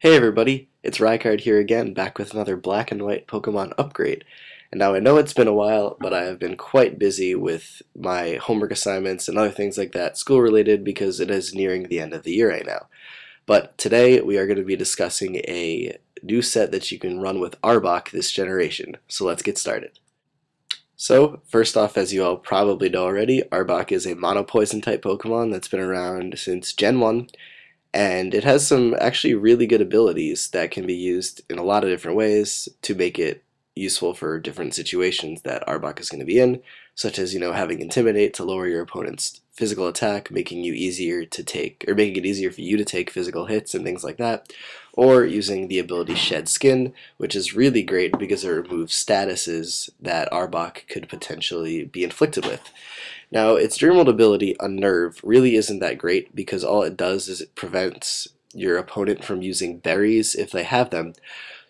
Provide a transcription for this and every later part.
Hey everybody, it's Rykard here again, back with another black and white Pokemon upgrade. And now I know it's been a while, but I have been quite busy with my homework assignments and other things like that, school related, because it is nearing the end of the year right now. But today we are going to be discussing a new set that you can run with Arbok this generation. So let's get started. So, first off, as you all probably know already, Arbok is a mono poison type Pokemon that's been around since Gen 1. And it has some actually really good abilities that can be used in a lot of different ways to make it useful for different situations that Arbok is going to be in, such as, having Intimidate to lower your opponent's physical attack, making you easier to take, or making it easier for you to take physical hits and things like that, or using the ability Shed Skin, which is really great because it removes statuses that Arbok could potentially be inflicted with. Now, its Dreamworld ability, Unnerve, really isn't that great because all it does is it prevents your opponent from using berries if they have them.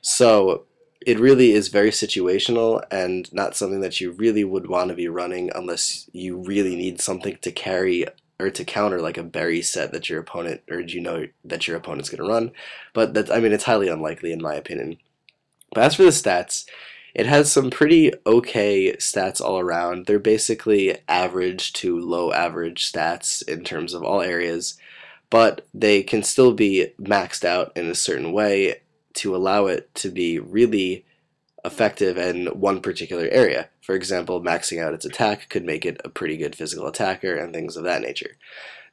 So it really is very situational and not something that you really would want to be running unless you really need something to carry or to counter like a berry set that your opponent, or that your opponent's going to run. But it's highly unlikely in my opinion. But as for the stats, it has some pretty okay stats all around. They're basically average to low average stats in terms of all areas, but they can still be maxed out in a certain way to allow it to be really effective in one particular area. For example, maxing out its attack could make it a pretty good physical attacker and things of that nature.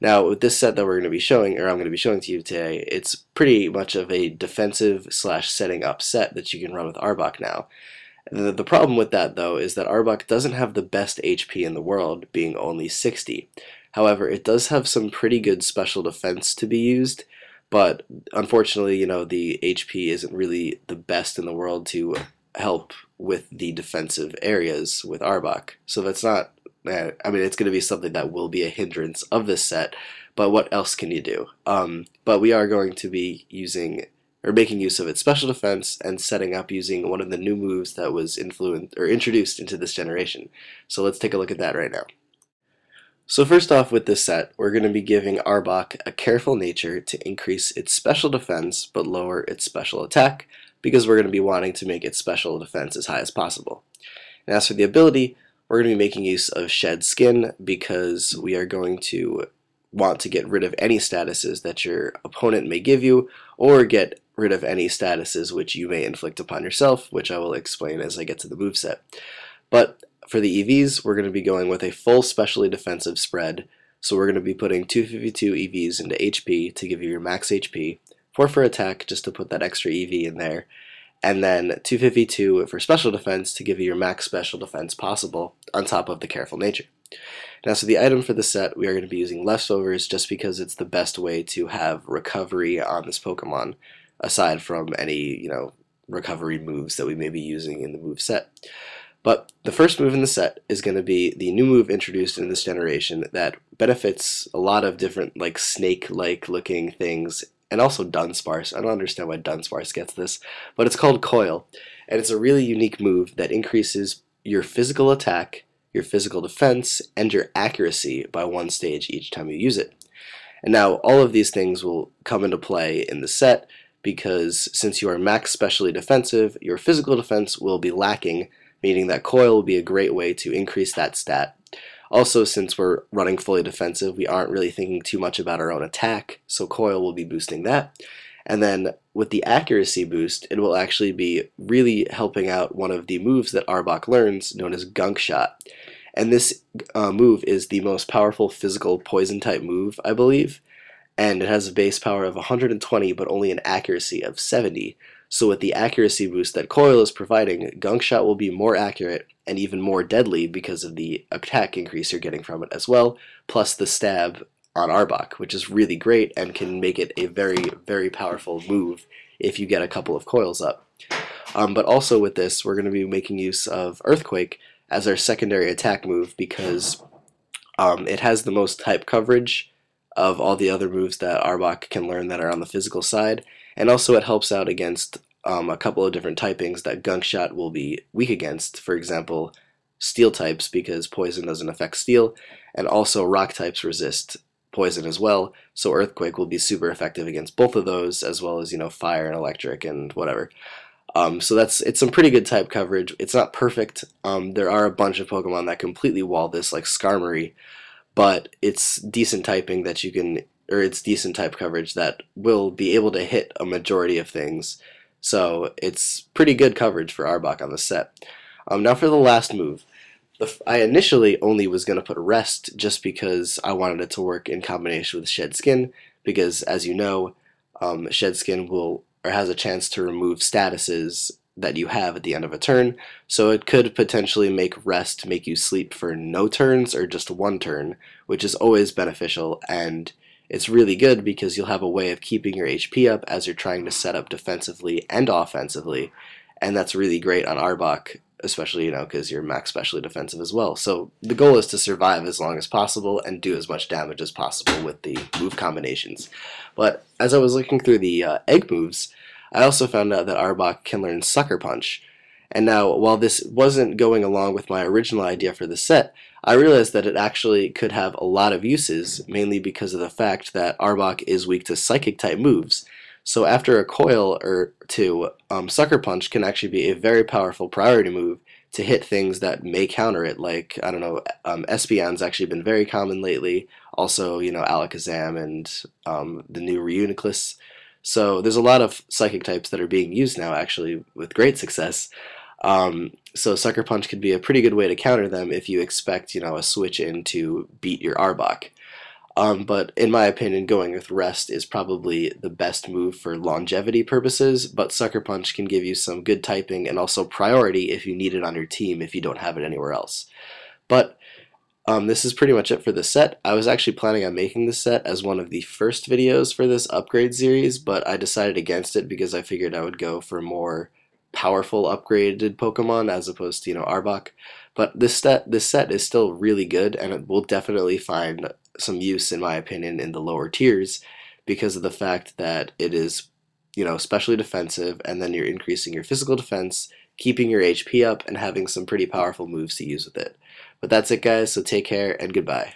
Now, with this set that we're going to be showing, or I'm going to be showing to you today, it's pretty much of a defensive slash setting up set that you can run with Arbok now. The problem with that, though, is that Arbok doesn't have the best HP in the world, being only 60. However, it does have some pretty good special defense to be used, but unfortunately, the HP isn't really the best in the world to help with the defensive areas with Arbok. So that's not, it's going to be something that will be a hindrance of this set, but what else can you do? But we are going to be making use of its special defense and setting up using one of the new moves that was introduced into this generation. So let's take a look at that right now. So first off with this set, we're going to be giving Arbok a Careful Nature to increase its special defense but lower its special attack, because we're going to be wanting to make its special defense as high as possible. And as for the ability, we're going to be making use of Shed Skin because we are going to want to get rid of any statuses that your opponent may give you, or get rid of any statuses which you may inflict upon yourself, which I will explain as I get to the moveset. But for the EVs, we're going to be going with a full specially defensive spread, so we're going to be putting 252 EVs into HP to give you your max HP, 4 for attack just to put that extra EV in there, and then 252 for special defense to give you your max special defense possible on top of the Careful Nature. Now, so the item for the set, we are going to be using Leftovers just because it's the best way to have recovery on this Pokemon, aside from any, recovery moves that we may be using in the move set. But the first move in the set is going to be the new move introduced in this generation that benefits a lot of different, snake-like looking things, and also Dunsparce. I don't understand why Dunsparce gets this, but it's called Coil, and it's a really unique move that increases your physical attack, your physical defense, and your accuracy by 1 stage each time you use it. And now all of these things will come into play in the set because since you are max specially defensive, your physical defense will be lacking, meaning that Coil will be a great way to increase that stat. Also, since we're running fully defensive, we aren't really thinking too much about our own attack, so Coil will be boosting that. And then with the accuracy boost, it will actually be really helping out one of the moves that Arbok learns, known as Gunk Shot. And this move is the most powerful physical poison type move, I believe, and it has a base power of 120 but only an accuracy of 70. So with the accuracy boost that Coil is providing, Gunk Shot will be more accurate and even more deadly because of the attack increase you're getting from it as well, plus the stab on Arbok, which is really great and can make it a very, very powerful move if you get a couple of coils up. But also with this, we're going to be making use of Earthquake as our secondary attack move because it has the most type coverage of all the other moves that Arbok can learn that are on the physical side, and also it helps out against a couple of different typings that Gunk Shot will be weak against. For example, Steel types because Poison doesn't affect Steel, and also Rock types resist poison as well, so Earthquake will be super effective against both of those, as well as, Fire and Electric and whatever. So it's some pretty good type coverage. It's not perfect. There are a bunch of Pokemon that completely wall this, like Skarmory, but it's decent typing that you can, or it's decent type coverage that will be able to hit a majority of things. So it's pretty good coverage for Arbok on the set. Now for the last move. I initially only was going to put Rest just because I wanted it to work in combination with Shed Skin, because as you know, Shed Skin will, or has a chance to remove statuses that you have at the end of a turn, so it could potentially make Rest make you sleep for no turns or just one turn, which is always beneficial, and it's really good because you'll have a way of keeping your HP up as you're trying to set up defensively and offensively, and that's really great on Arbok, especially, because you're max specially defensive as well. So the goal is to survive as long as possible and do as much damage as possible with the move combinations. But as I was looking through the egg moves, I also found out that Arbok can learn Sucker Punch. And now, while this wasn't going along with my original idea for the set, I realized that it actually could have a lot of uses, mainly because of the fact that Arbok is weak to Psychic type moves. So after a coil or two, Sucker Punch can actually be a very powerful priority move to hit things that may counter it, like, I don't know, Espeon's actually been very common lately, also, Alakazam and the new Reuniclus. So there's a lot of Psychic types that are being used now, actually, with great success. So Sucker Punch could be a pretty good way to counter them if you expect, a switch in to beat your Arbok. But in my opinion, going with Rest is probably the best move for longevity purposes, but Sucker Punch can give you some good typing and also priority if you need it on your team if you don't have it anywhere else. But this is pretty much it for the set. I was actually planning on making this set as one of the first videos for this upgrade series, but I decided against it because I figured I would go for more powerful upgraded Pokemon as opposed to, Arbok. But this set is still really good, and it will definitely find some use, in my opinion, in the lower tiers because of the fact that it is, especially defensive, and then you're increasing your physical defense, keeping your HP up, and having some pretty powerful moves to use with it. But that's it, guys, so take care and goodbye.